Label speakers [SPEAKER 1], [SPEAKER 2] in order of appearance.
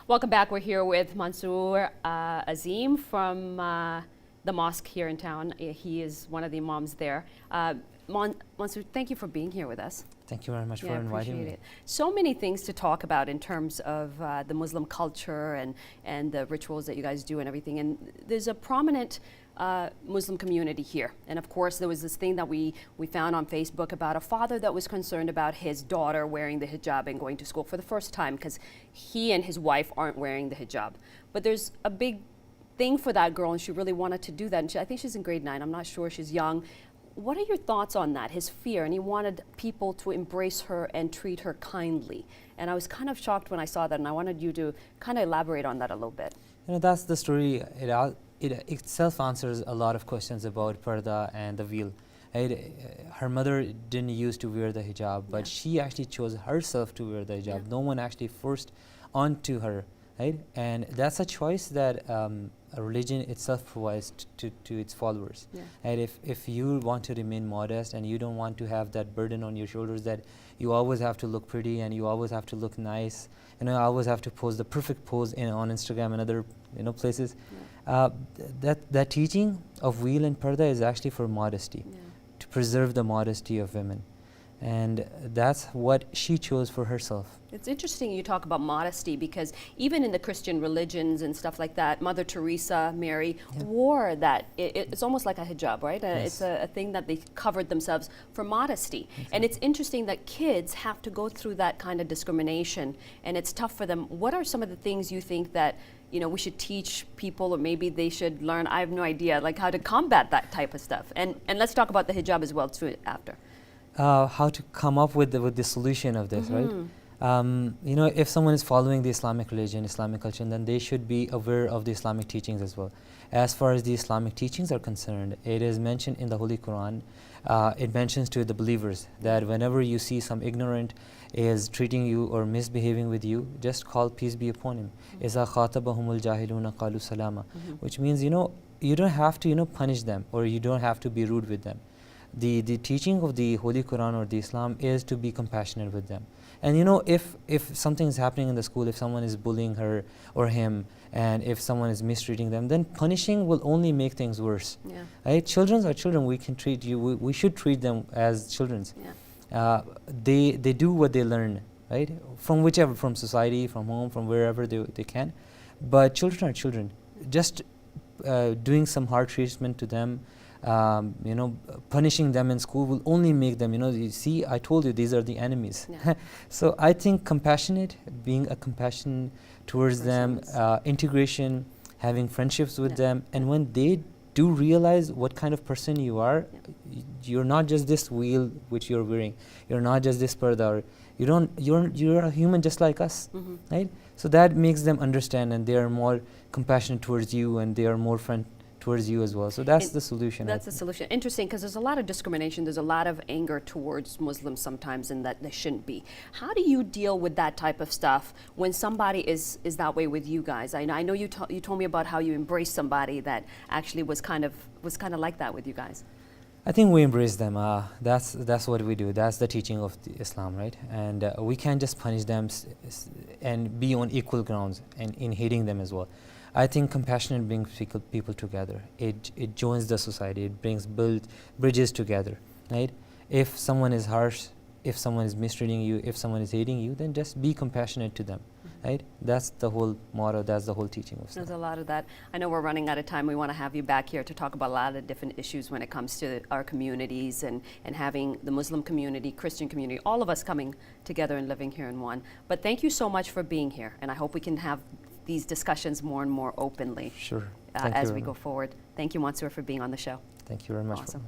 [SPEAKER 1] Welcome back. We're here with Mansoor Azeem from the mosque here in town. He is one of the imams there. Mansoor, thank you for being here with us.
[SPEAKER 2] Thank you very much for inviting me.
[SPEAKER 1] So many things to talk about in terms of the Muslim culture and the rituals that you guys do and everything. And there's a prominent Muslim community here. And of course, there was this thing that we found on Facebook about a father that was concerned about his daughter wearing the hijab and going to school for the first time because he and his wife aren't wearing the hijab. But there's a big thing for that girl, and she really wanted to do that. And I think she's in grade 9. I'm not sure. She's young. What are your thoughts on that, his fear? And he wanted people to embrace her and treat her kindly. And I was kind of shocked when I saw that, and I wanted you to kind of elaborate on that a little bit.
[SPEAKER 2] You know, that's the story. It itself answers a lot of questions about parda and the veil. Her mother didn't used to wear the hijab, but she actually chose herself to wear the hijab. No one actually forced onto her, right? And that's a choice that a religion itself provides to its followers. And if you want to remain modest and you don't want to have that burden on your shoulders that you always have to look pretty and you always have to look nice, and you always have to pose the perfect pose on Instagram and other places. That teaching of veil and parda is actually for modesty, to preserve the modesty of women. And that's what she chose for herself.
[SPEAKER 1] It's interesting you talk about modesty because even in the Christian religions and stuff like that, Mother Teresa, Mary, wore that. It's almost like a hijab, right? It's a thing that they covered themselves for modesty. And it's interesting that kids have to go through that kind of discrimination, and it's tough for them. What are some of the things you think that we should teach people, or maybe they should learn? I have no idea, like how to combat that type of stuff. And let's talk about the hijab as well too after.
[SPEAKER 2] How to come up with the solution of this, right? If someone is following the Islamic religion, Islamic culture, then they should be aware of the Islamic teachings as well. As far as the Islamic teachings are concerned, it is mentioned in the Holy Quran. It mentions to the believers that whenever you see some ignorant is treating you or misbehaving with you, just call peace be upon him. إِذَا خَاطَبَهُمُ الْجَاهِلُونَ قَالُوا سَلَامًا, which means you don't have to punish them, or you don't have to be rude with them. The teaching of the Holy Quran or the Islam is to be compassionate with them. And if something is happening in the school, if someone is bullying her or him, and if someone is mistreating them, then punishing will only make things worse. Right? Children are children. We can treat you. We should treat them as children. They do what they learn, right? From society, from home, from wherever they can. But children are children. Just doing some hard treatment to them, punishing them in school will only make them, you see, I told you these are the enemies. So I think being a compassion towards them, integration, having friendships with them, and when they do realize what kind of person you are, you're not just this veil which you're wearing, you're not just this parda, you're a human just like us, right? So that makes them understand, and they are more compassionate towards you, and they are more friend towards you as well. So that's the solution.
[SPEAKER 1] That's the solution. Interesting, because there's a lot of discrimination, there's a lot of anger towards Muslims sometimes, and that they shouldn't be. How do you deal with that type of stuff when somebody is that way with you guys? I know you told me about how you embraced somebody that actually was kind of like that with you guys.
[SPEAKER 2] I think we embrace them. That's what we do. That's the teaching of Islam, right? And we can't just punish them and be on equal grounds and in hating them as well. I think compassion brings people together. It joins the society. It brings bridges together, right? If someone is harsh, if someone is mistreating you, if someone is hating you, then just be compassionate to them, right? That's the whole motto. That's the whole teaching of Islam.
[SPEAKER 1] There's a lot of that. I know we're running out of time. We want to have you back here to talk about a lot of different issues when it comes to our communities and having the Muslim community, Christian community, all of us coming together and living here in one. But thank you so much for being here, and I hope we can have these discussions more and more openly
[SPEAKER 2] Sure.
[SPEAKER 1] as we go forward. Thank you, Mansoor, for being on the show.
[SPEAKER 2] Thank you very much.
[SPEAKER 1] Awesome.